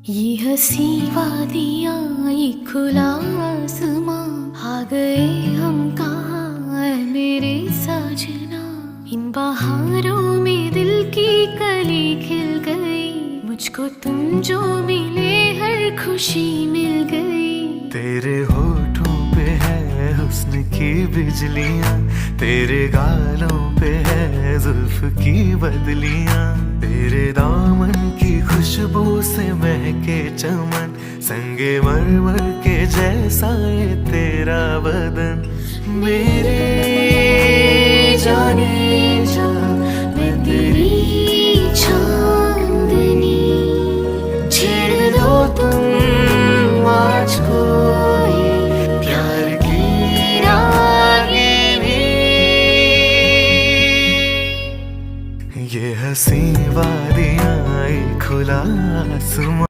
ये हंसी वादियाँ ये खुला आसमां, आ गए हम कहाँ ऐ मेरे साजना। इन बहारों में दिल की कली खिल गई, मुझको तुम जो मिले हर खुशी मिल गई। तेरे होठों पे है हुस्न की बिजलियां, तेरे गालों पे है जुल्फ की बदलियां, तेरे दामन की खुशबू से महके चमन, संगे मरमर के जैसा ये तेरा बदन। मेरे जाने जा मैं तेरी चांदनी, छेड़ दो तुम आज को ये प्यार की रागिनी। ये हंसी वादियाँ ये खुला आसमां।